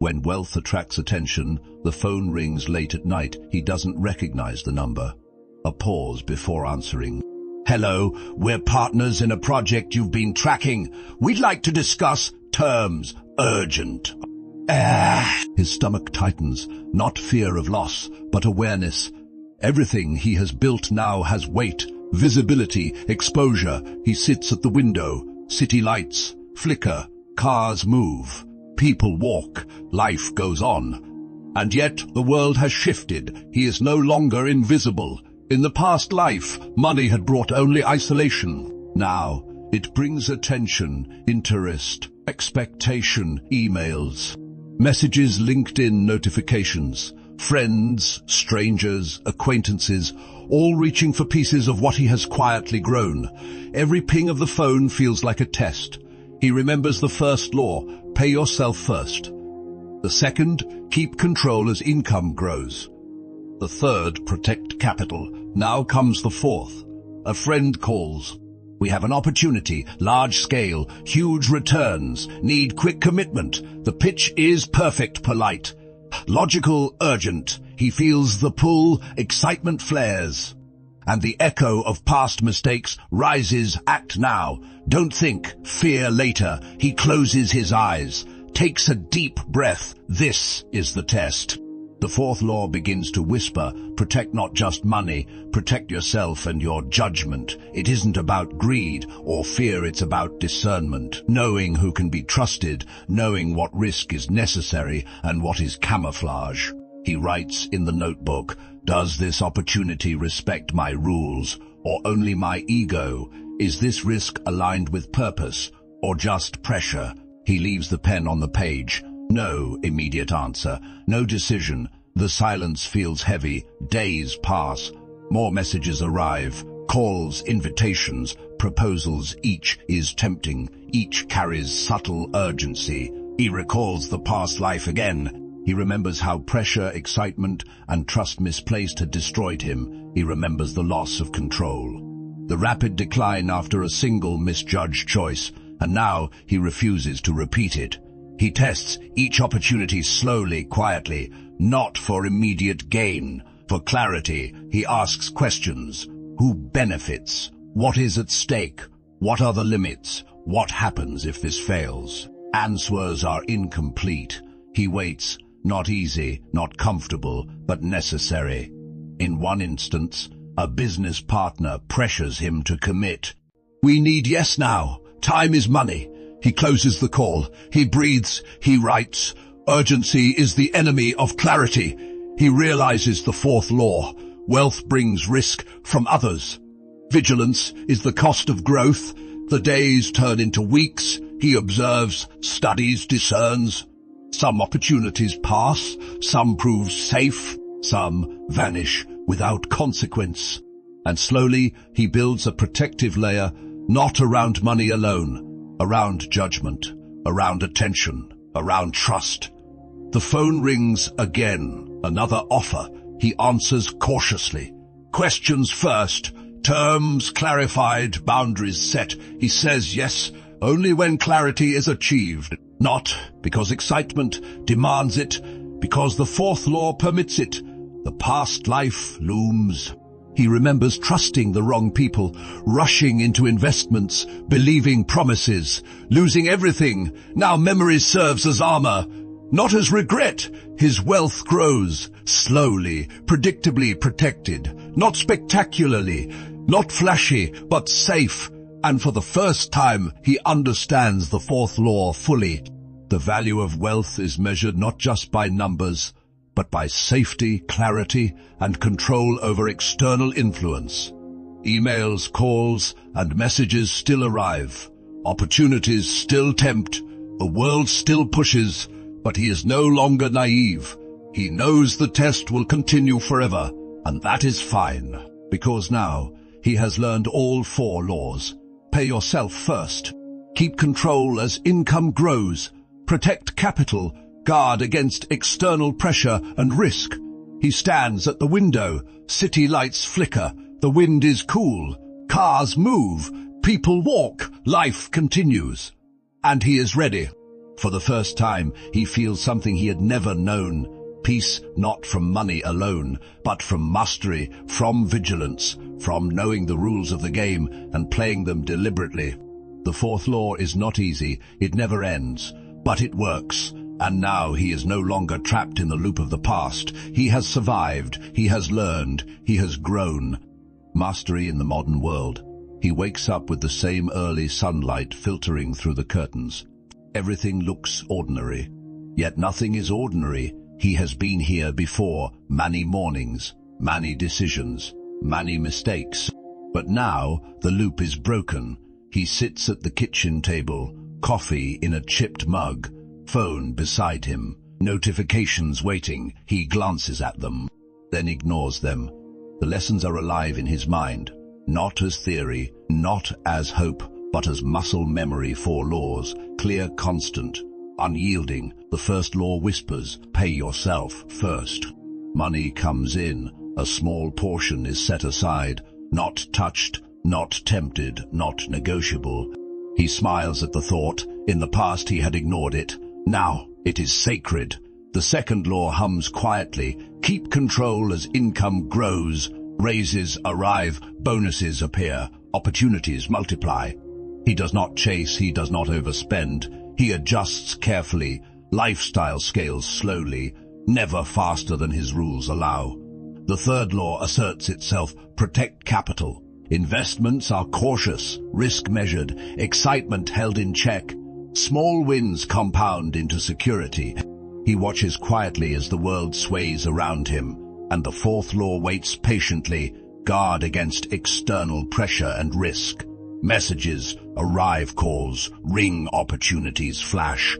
When wealth attracts attention, the phone rings late at night. He doesn't recognize the number. A pause before answering. "Hello, we're partners in a project you've been tracking. We'd like to discuss terms. Urgent." His stomach tightens, not fear of loss, but awareness. Everything he has built now has weight, visibility, exposure. He sits at the window. City lights flicker, cars move, people walk, life goes on. And yet the world has shifted. He is no longer invisible. In the past life, money had brought only isolation. Now, it brings attention, interest, expectation, emails, messages, LinkedIn notifications, friends, strangers, acquaintances, all reaching for pieces of what he has quietly grown. Every ping of the phone feels like a test. He remembers the first law, pay yourself first. The second, keep control as income grows. The third, protect capital. Now comes the fourth. A friend calls. "We have an opportunity, large scale, huge returns, need quick commitment. The pitch is perfect, polite. Logical, urgent. He feels the pull, excitement flares. And the echo of past mistakes rises, act now. Don't think, fear later. He closes his eyes, takes a deep breath. This is the test. The fourth law begins to whisper, protect not just money, protect yourself and your judgment. It isn't about greed or fear, it's about discernment, knowing who can be trusted, knowing what risk is necessary and what is camouflage. He writes in the notebook, does this opportunity respect my rules or only my ego? Is this risk aligned with purpose or just pressure? He leaves the pen on the page. No immediate answer, no decision. The silence feels heavy. Days pass. More messages arrive. Calls, invitations, proposals. Each is tempting. Each carries subtle urgency. He recalls the past life again. He remembers how pressure, excitement, and trust misplaced had destroyed him. He remembers the loss of control, the rapid decline after a single misjudged choice, and now he refuses to repeat it. He tests each opportunity slowly, quietly, not for immediate gain. For clarity, he asks questions. Who benefits? What is at stake? What are the limits? What happens if this fails? Answers are incomplete. He waits, not easy, not comfortable, but necessary. In one instance, a business partner pressures him to commit. We need yes now. Time is money. He closes the call. He breathes. He writes. Urgency is the enemy of clarity. He realizes the fourth law. Wealth brings risk from others. Vigilance is the cost of growth. The days turn into weeks. He observes, studies, discerns. Some opportunities pass. Some prove safe. Some vanish without consequence. And slowly he builds a protective layer, not around money alone, around judgment, around attention, around trust. The phone rings again, another offer. He answers cautiously. Questions first, terms clarified, boundaries set. He says yes only when clarity is achieved, not because excitement demands it, because the fourth law permits it. The past life looms. He remembers trusting the wrong people, rushing into investments, believing promises, losing everything. Now memory serves as armor, not as regret. His wealth grows, slowly, predictably protected, not spectacularly, not flashy, but safe. And for the first time, he understands the fourth law fully. The value of wealth is measured not just by numbers, but by safety, clarity, and control over external influence. Emails, calls, and messages still arrive. Opportunities still tempt. The world still pushes, but he is no longer naive. He knows the test will continue forever, and that is fine, because now he has learned all four laws. Pay yourself first. Keep control as income grows. Protect capital. Guard against external pressure and risk. He stands at the window. City lights flicker. The wind is cool. Cars move. People walk. Life continues. And he is ready. For the first time, he feels something he had never known. Peace not from money alone, but from mastery, from vigilance, from knowing the rules of the game and playing them deliberately. The fourth law is not easy, it never ends, but it works. And now he is no longer trapped in the loop of the past. He has survived, he has learned, he has grown. Mastery in the modern world. He wakes up with the same early sunlight filtering through the curtains. Everything looks ordinary. Yet nothing is ordinary. He has been here before, many mornings, many decisions, many mistakes. But now the loop is broken. He sits at the kitchen table, coffee in a chipped mug, phone beside him, notifications waiting. He glances at them, then ignores them. The lessons are alive in his mind, not as theory, not as hope, but as muscle memory. 4 laws, clear, constant, unyielding. The first law whispers, pay yourself first. Money comes in, a small portion is set aside, not touched, not tempted, not negotiable. He smiles at the thought. In the past he had ignored it. Now it is sacred. The second law hums quietly. Keep control as income grows. Raises arrive, bonuses appear, opportunities multiply. He does not chase, he does not overspend. He adjusts carefully, lifestyle scales slowly, never faster than his rules allow. The third law asserts itself, protect capital. Investments are cautious, risk measured, excitement held in check. Small wins compound into security. He watches quietly as the world sways around him, and the fourth law waits patiently, guard against external pressure and risk. Messages arrive, calls ring, opportunities flash.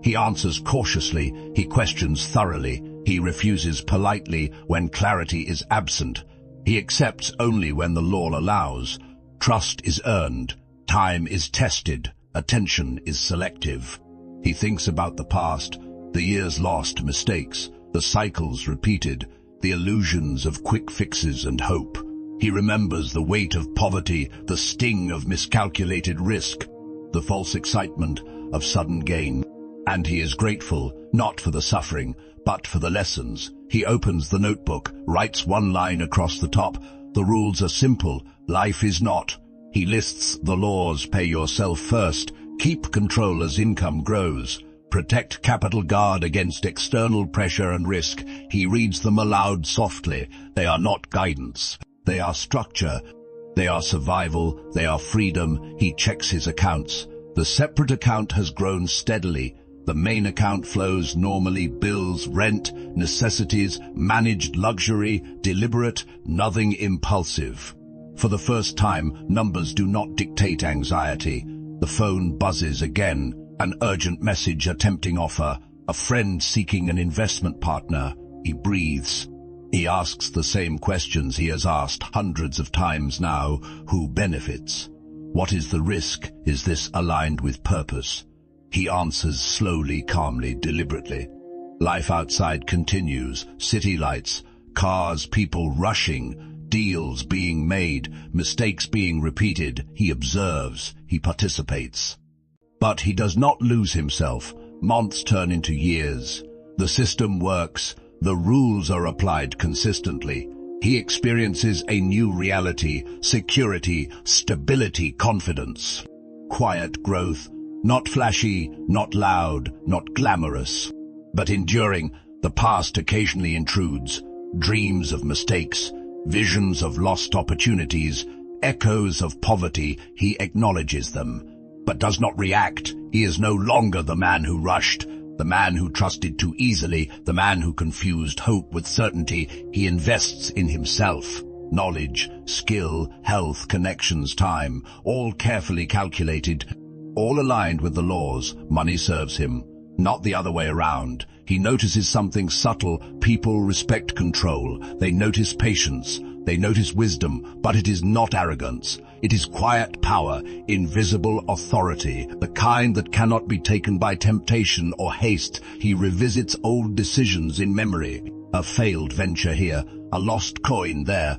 He answers cautiously, he questions thoroughly, he refuses politely when clarity is absent. He accepts only when the law allows. Trust is earned, time is tested, attention is selective. He thinks about the past, the years lost, mistakes, the cycles repeated, the illusions of quick fixes and hope. He remembers the weight of poverty, the sting of miscalculated risk, the false excitement of sudden gain. And he is grateful, not for the suffering, but for the lessons. He opens the notebook, writes one line across the top. The rules are simple, life is not. He lists the laws, pay yourself first, keep control as income grows, protect capital, guard against external pressure and risk. He reads them aloud softly. They are not guidance. They are structure. They are survival. They are freedom. He checks his accounts. The separate account has grown steadily. The main account flows normally, bills, rent, necessities, managed luxury, deliberate, nothing impulsive. For the first time, numbers do not dictate anxiety. The phone buzzes again, an urgent message, a tempting offer, a friend seeking an investment partner. He breathes. He asks the same questions he has asked hundreds of times now. Who benefits? What is the risk? Is this aligned with purpose? He answers slowly, calmly, deliberately. Life outside continues. City lights, cars, people rushing, deals being made, mistakes being repeated. He observes, he participates. But he does not lose himself. Months turn into years. The system works. The rules are applied consistently. He experiences a new reality, security, stability, confidence. Quiet growth. Not flashy, not loud, not glamorous, but enduring. The past occasionally intrudes. Dreams of mistakes, visions of lost opportunities, echoes of poverty. He acknowledges them, but does not react. He is no longer the man who rushed, the man who trusted too easily, the man who confused hope with certainty. He invests in himself. Knowledge, skill, health, connections, time, all carefully calculated. All aligned with the laws. Money serves him, not the other way around. He notices something subtle. People respect control. They notice patience. They notice wisdom, but it is not arrogance. It is quiet power, invisible authority, the kind that cannot be taken by temptation or haste. He revisits old decisions in memory. A failed venture here, a lost coin there,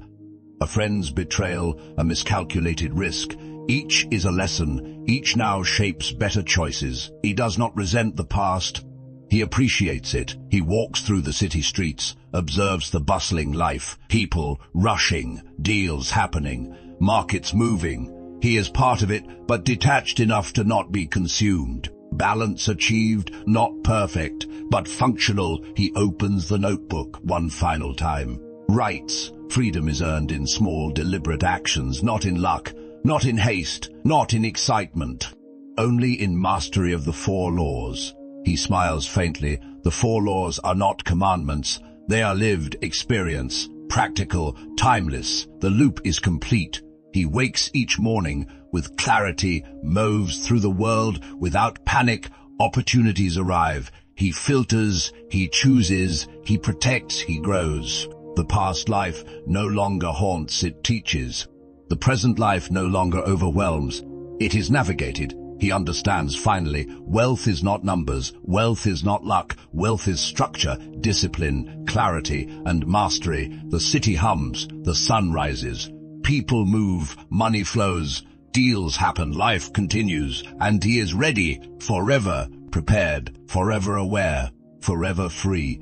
a friend's betrayal, a miscalculated risk. Each is a lesson, each now shapes better choices. He does not resent the past, he appreciates it. He walks through the city streets, observes the bustling life, people rushing, deals happening, markets moving. He is part of it, but detached enough to not be consumed. Balance achieved, not perfect, but functional. He opens the notebook one final time. Writes, freedom is earned in small, deliberate actions, not in luck, not in haste, not in excitement, only in mastery of the 4 laws. He smiles faintly. The 4 laws are not commandments. They are lived experience, practical, timeless. The loop is complete. He wakes each morning with clarity, moves through the world without panic. Opportunities arrive. He filters, he chooses, he protects, he grows. The past life no longer haunts, it teaches. The present life no longer overwhelms. It is navigated. He understands finally, wealth is not numbers, wealth is not luck, wealth is structure, discipline, clarity, and mastery. The city hums, the sun rises, people move, money flows, deals happen, life continues, and he is ready, forever prepared, forever aware, forever free.